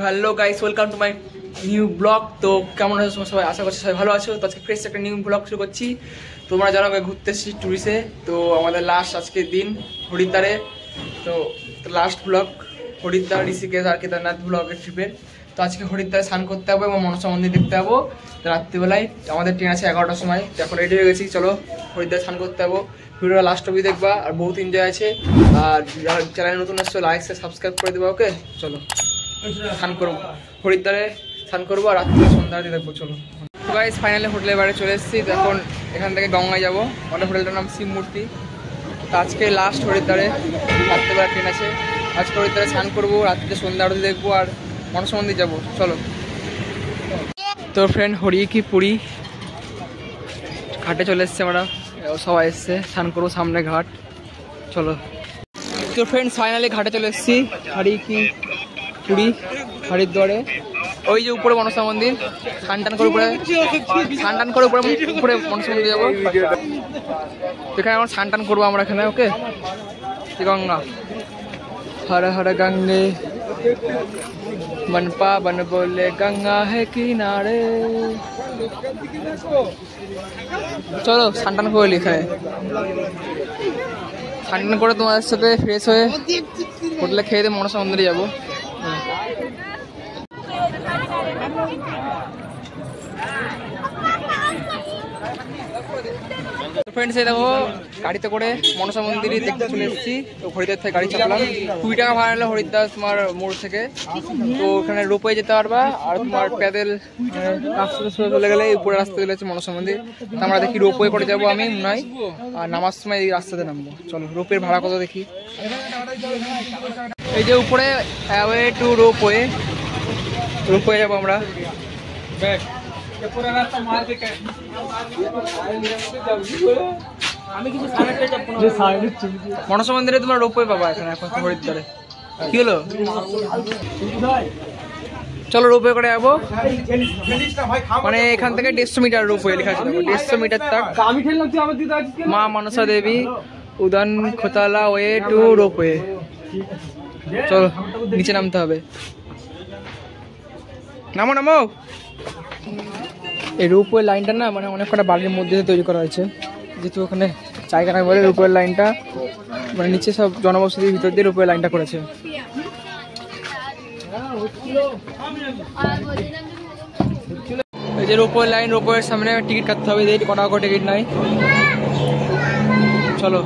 Hello guys, welcome to my new blog. তো কেমন আছো সবাই? আশা করছি সবাই ভালো আছো। তো আজকে ফ্রেশ একটা নিউ ব্লগ শুরু করছি। তোমরা জানো ঘুরতে এসেছি ট্যুরিস্টে। তো আমাদের লাস্ট আজকের দিন হরিদ্বারে। তো লাস্ট ব্লগ হরিদ্বার, ঋষিকেশ আর কেদারনাথ ব্লগের ট্রিপের। তো আজকে হরিদ্বারে স্নান করতে হবে এবং মনসা মন্দির দেখতে যাবো রাত্রিবেলায়। আমাদের ট্রেন আছে 11টার সময়। তো এখন রেডি হয়ে গেছি, চলো হরিদ্বার স্নান করতে যাবো। ভিডিওটা লাস্ট অবধি দেখবা, আর বহুত এনজয় আছে। আর যারা চ্যানেল নতুন আসছো লাইক সাবস্ক্রাইব করে দেবো। ওকে চলো স্নান করবো, হরিদ্বারে স্নান করবো আর রাত্রে সন্ধ্যা দিয়ে দেখবো। চলো গাইস, ফাইনালি হোটেলের বাইরে চলে এসেছি। তো এখন এখান থেকে গঙ্গায় যাবো। আমাদের হোটেলটার নাম শিবমূর্তি। তো আজকে লাস্ট হরিদ্বারে রাত্রেবেলা ট্রেন আছে। আজকে হরিদ্বারে স্নান করবো, রাত্রিতে সন্ধ্যা আরতি দেখবো আর মনসা মন্দির যাবো। চলো। তো ফ্রেন্ড, হরি কি পুরী ঘাটে চলে এসছে, আমরা সবাই এসছে স্নান করবো, সামনে ঘাট। চলো। তো ফ্রেন্ডস, ফাইনালি ঘাটে চলে এসেছি। হরি কি পুরী হরিদ্বারে, ওই যে উপরে মনসা মন্দির। স্নান টান করে উপরে উপরে মনসা মন্দির যাবো। এখানে আমরা স্নান টান করবো আমরা এখানে। ওকে, গঙ্গা হর হর গঙ্গে मन पावन बोले गंगा है किनारे। চলো স্নান টান করে এখানে স্নান টান করে তোমাদের সাথে ফ্রেশ হয়ে হোটেলে খেয়ে দিয়ে মনসা মন্দিরে যাবো। ফ্রেন্ডস, এই দেখো গাড়িতে করে মনসা মন্দির দেখতে চলে এসেছি। তো হরিদ্বার থেকে গাড়ি চাপলাম। 20 টাকা ভাড়া নিলো হরিদ্বার তোমার মোড় থেকে। তো ওখানে রোপওয়ে যেতে পারবা, আর তোমার প্যাদেল রাস্তাতে চলে গেলে উপরে রাস্তা চলে যাচ্ছে মনসা মন্দির। তো আমরা দেখি রোপওয়ে করে যাবো আমি মনে হয়, আর নামার সময় এই রাস্তাতে নামবো। চলো রোপওয়ের ভাড়া কত দেখি। এই যে উপরে অ্যাওয়ে টু রোপওয়ে যাবো আমরা। মনসা মন্দিরে তোমার রোপওয়ে পাবা এখানে এখন হরিদ্বারে। কি হলো? চলো রোপওয়ে করে যাবো। মানে এখান থেকে 150 মিটার রোপওয়ে লেখা আছে, 150 মিটার তক মা মনসা দেবী উদান খোতালা ওয়ে টু রোপওয়ে। চলো নিচে নামতে হবে। নামো নামো। এই রোপওয়ে লাইনটা না মানে অনেক কটা বাড়ির মধ্যে তৈরি করা হয়েছে, যেহেতু ওখানে জায়গা না বলে রোপওয়ে লাইনটা মানে নিচে সব জনবসতির ভিতর দিয়ে রোপওয়ে লাইনটা করেছে। এই যে রোপওয়ে লাইন, রোপওয়ের সামনে টিকিট কাটতে হবে। কটা টিকিট নাই। চলো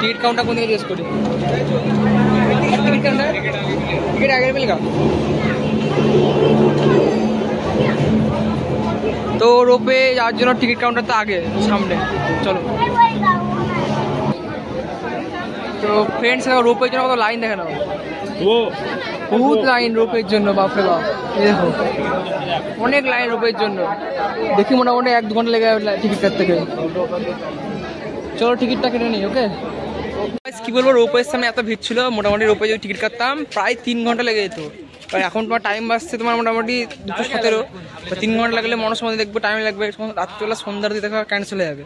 টিকিট কাউন্টার কোন দিকে জিজ্ঞেস করি। টিকিট কাউন্টার টিকিট আগে মিলগা। তো রোপে যাওয়ার জন্য টিকিট কাউন্টার তো আগে সামনে। চলো। তো ফ্রেন্ডস, রোপের জন্য কত লাইন দেখে নাও, বহুত লাইন রোপের জন্য। বাপরে বাপ, দেখো অনেক লাইন রোপের জন্য। দেখি মোটামুটি 1-2 ঘন্টা লেগে যাবে টিকিট কাটতে গেলে। চলো টিকিটটা কেটে নিই। ওকে, কি বলবো, রোপওয়ের সামনে এত ভিড় ছিল, মোটামুটি রোপে যদি টিকিট কাটতাম প্রায় 3 ঘন্টা লেগে যেত। এখন তোমার টাইম বাসছে তোমার মোটামুটি 2:17। 3 ঘন্টা লাগলে মনসা মন্দির দেখবো, টাইম লাগবে। রাত্রিবেলা সন্ধ্যার দিকে দেখা ক্যান্সেল হয়ে যাবে।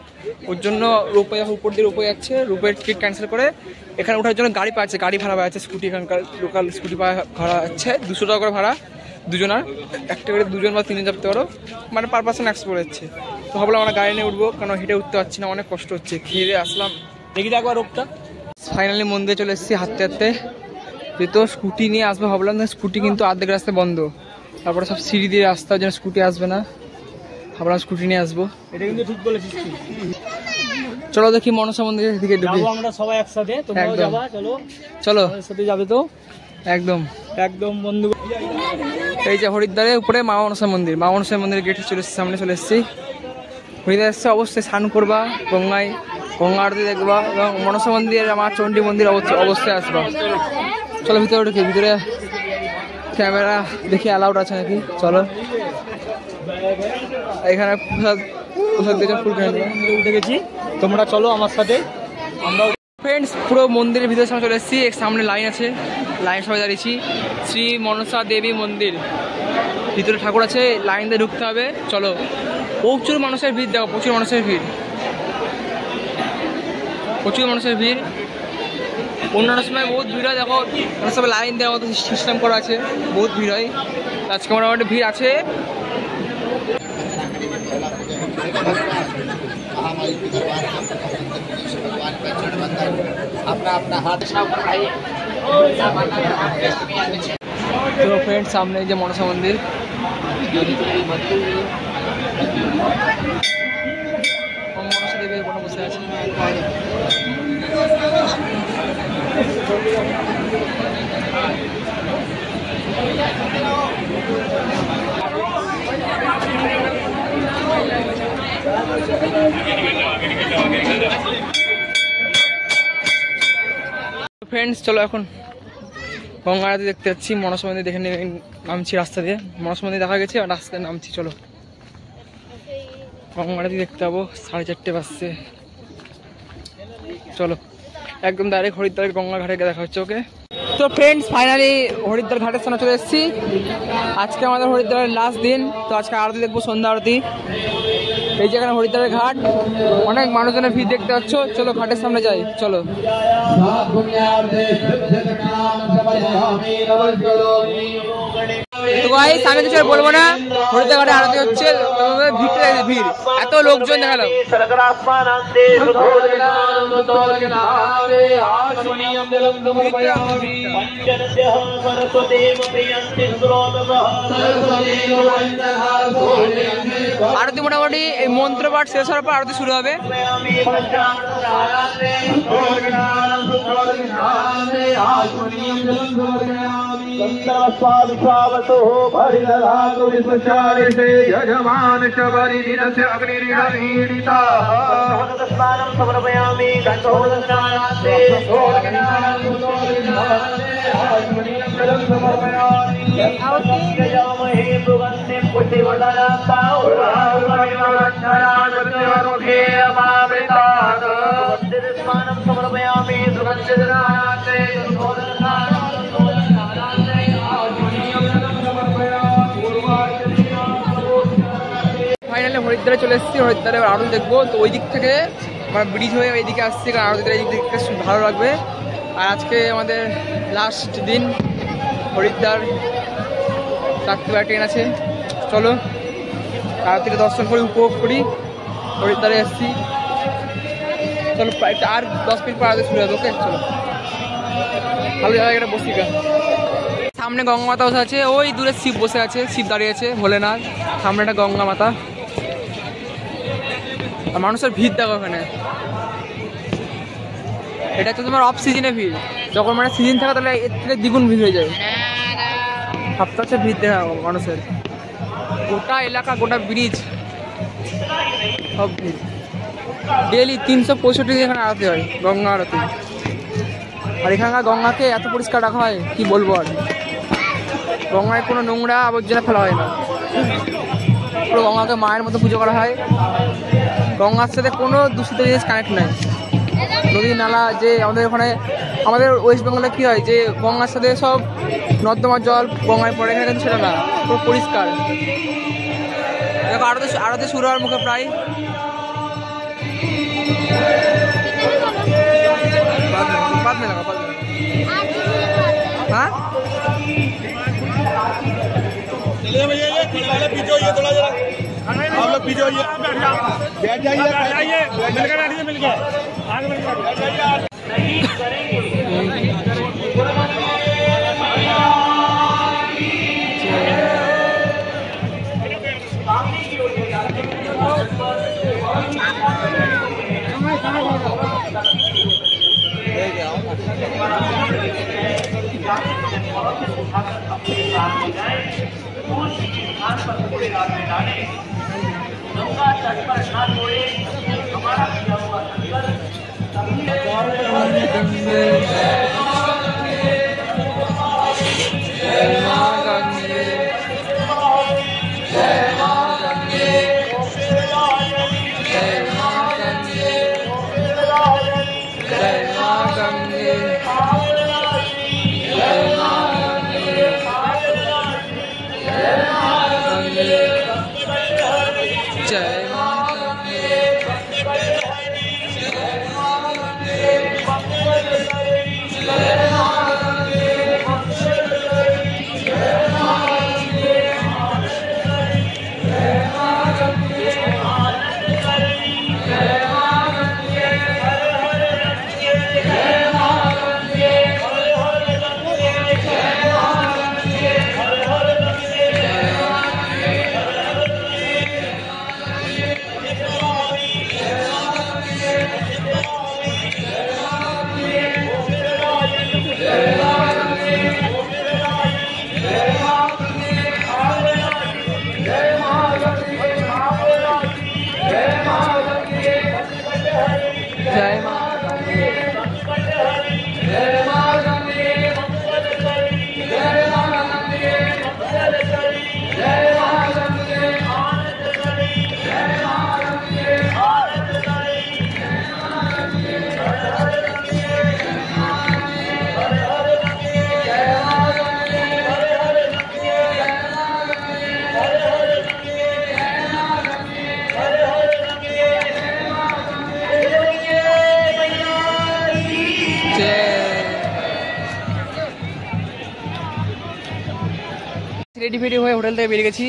ওর জন্য রোপওয়ে উপর দিয়ে রোপওয়ে যাচ্ছে, রোপওয়ের টিকিট ক্যান্সেল করে এখানে ওঠার জন্য গাড়ি পাচ্ছে, গাড়ি ভাড়া পাচ্ছে। স্কুটি এখানকার লোকাল স্কুটি ভাড়া আছে 200 টাকা করে ভাড়া দুজনার। একটা করে 2 জন বা 3 জন যাতে পারো, মানে পার পার্সন 100 করে যাচ্ছে। তো ভাবলাম আমরা গাড়ি নিয়ে উঠবো, কারণ হেঁটে উঠতে পারছি না, অনেক কষ্ট হচ্ছে। খেয়ে আসলাম, দেখি একবার রোপটা। ফাইনালি মন্দিরে চলে এসেছি হাঁটতে হাঁটতে। যেহেতু স্কুটি নিয়ে আসবো ভাবলাম, না স্কুটি কিন্তু অর্ধেক রাস্তা বন্ধ। তারপরে সব সিঁড়ি দিয়ে রাস্তা, যেন স্কুটি আসবে না, ভাবলাম স্কুটি নিয়ে আসবো। এটা কিন্তু ঠিক বলেছিস। চলো দেখি মনসা মন্দিরের দিকে ঢুকি আমরা সবাই একসাথে। তোমরাও যাবা? চলো চলো সাথে যাবে তো একদম একদম বন্ধু। এই যে হরিদ্বারে উপরে মা মনসা মন্দির, মা মনসা মন্দিরের গেটের সামনে চলে এসেছি। হরিদ্বার এসছে অবশ্যই স্নান করবা, গঙ্গায় গঙ্গা আরতি দেখবা এবং মনসা মন্দিরের আমার চণ্ডী মন্দির অবশ্যই আসবা। চলো ভিতরে ঢুকি। ভিতরে ক্যামেরা দেখি অ্যালাউড আছে নাকি। চলো এখানে প্রসাদ দিয়ে ফুল উঠে গেছি, তোমরা চলো আমার সাথে। আমরা ফ্রেন্ডস পুরো মন্দিরের ভিতরে সামনে চলে এসেছি। সামনে লাইন আছে, লাইন সবাই দাঁড়িয়েছি। শ্রী মনসা দেবী মন্দির, ভিতরে ঠাকুর আছে, লাইন দিয়ে ঢুকতে হবে। চলো, প্রচুর মানুষের ভিড়, দেখো প্রচুর মানুষের ভিড়, প্রচুর মানুষের ভিড়। অন্যান্য সময় বহুত ভিড় হয়, দেখো অন্য সময় লাইন দেওয়ার মতো সিস্টেম করা আছে, বহুত ভিড় হয়। আজকে মোটামুটি ভিড় আছে। তো ফ্রেন্ড, সামনে যে মনসা মন্দির, মনসা দেবী কোনো বসে আছে। ফ্রেন্ডস চলো এখন গঙ্গা আরতি দেখতে যাচ্ছি। মনসা মন্দির দেখে নামছি রাস্তা দিয়ে, মনসা মন্দির দেখা গেছে আর রাস্তায় নামছি। চলো গঙ্গা আরতি দেখতে যাবো, 4:30 বাজছে। চলো একদম ডাইরেক্ট হরিদ্বারের গঙ্গা ঘাটে দেখা হচ্ছে। ওকে তো ফ্রেন্ডস, ফাইনালি হরিদ্বার ঘাটের সামনে চলে এসেছি। আজকে আমাদের হরিদ্বারের লাস্ট দিন, তো আজকে আরতি দেখবো, সন্ধ্যা আরতি। এই যেখানে হরিদ্বারের ঘাট, অনেক মানুষজনের ভিড় দেখতে পাচ্ছ। চলো ঘাটের সামনে যাই, চলো। তো গাইস, আমি কিছু বলবো না, হরিদ্বার ঘাটে আরতি হচ্ছে, ভিড় এত লোকজন দেখালাম। আরতি মোটামুটি এই মন্ত্রপাঠ শেষ হওয়ার পর আরতি শুরু হবে। ফাইনালি হরিদ্বারে চলে এসেছি। হরিদ্বারে আরতি দেখবো, তো ওই দিক থেকে আমরা ব্রিজ হয়ে এইদিকে আসছি, কারণ আরতিটা এই দিক থেকে ভালো লাগবে। আর আজকে আমাদের লাস্ট দিন হরিদ্বার, রাত্রিবেলা ট্রেন আছে। চলো আরতিটা দর্শন করি, উপভোগ করি। হরিদ্বারে এসেছি, চলো আর 10 মিনিট পর আরতি শুরু হবে। ওকে চলো, ভালো জায়গাটা বসি। সামনে গঙ্গা মাতা বসে আছে, ওই দূরে শিব বসে আছে, শিব দাঁড়িয়ে আছে, ভোলেনাথ। সামনে একটা গঙ্গা মাতা, আর মানুষের ভিড় দেখো ওখানে। এটা তো তোমার অফ সিজনে ভিড়, যখন মানে সিজন থাকে তাহলে এর থেকে দ্বিগুণ ভিড় হয়ে যায়। সপ্তাহ হচ্ছে ভিড় দেখা মানুষের, গোটা এলাকা, গোটা ব্রিজ সব ভিড়। ডেলি 365 দিন এখানে আরতি হয়, গঙ্গা আরতি। আর এখানকার গঙ্গাকে এত পরিষ্কার রাখা হয় কি বলবো। আর গঙ্গায় কোনো নোংরা আবর্জনা ফেলা হয় না, পুরো গঙ্গাকে মায়ের মতো পুজো করা হয়। গঙ্গার সাথে কোনো দূষিত জিনিস কানেক্ট নাই। নদী নালা যে আমাদের ওখানে, আমাদের ওয়েস্ট বেঙ্গলে কী হয় যে গঙ্গার সাথে সব নর্দমার জল গঙ্গায় পড়ে, এখানে কিন্তু সেটা না, পুরো পরিষ্কার। দেখো আরতি শুরু হওয়ার মুখে প্রায়। हाँ पीछे होइए थोड़ा जरा, आप लोग पीछे होइए, बैठ जाइए, मिलकर आगे बैठ जाइए। রেডি ফেডি হয়ে হোটেল থেকে বেরিয়ে গেছি।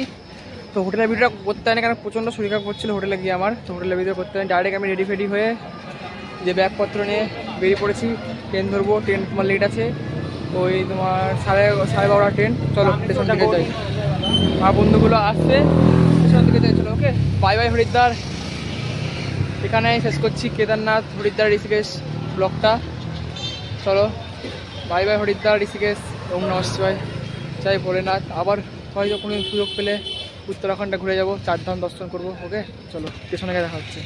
তো হোটেলের ভিডিওটা করতে হয় না, কারণ প্রচণ্ড শরীর খারাপ করছিলো হোটেলে গিয়ে আমার। তো হোটেলের ভিডিও করতে হয় ডাইরেক্ট আমি রেডি ফেডি হয়ে যে ব্যাগপত্র নিয়ে বেরিয়ে পড়েছি। ট্রেন ধরবো, ট্রেন তোমার লেট আছে, ওই তোমার সাড়ে 12:30 ট্রেন। চলো স্টেশন দিকে যাই, আমার বন্ধুগুলো আসছে, স্টেশন দিকে যাই। চলো ওকে, বাই বাই হরিদ্বার। এখানে শেষ করছি কেদারনাথ হরিদ্বার ঋষিকেশ ব্লগটা। চলো বাই বাই হরিদ্বার ঋষিকেশ, ওম নমঃ শিবায়, জয় ভোলেনাথ। আবার হয়তো কোনো সুযোগ পেলে উত্তরাখণ্ডে ঘুরে যাবো, 4 ধাম দর্শন করবো। ওকে চলো স্টেশনে গিয়ে দেখা হচ্ছে।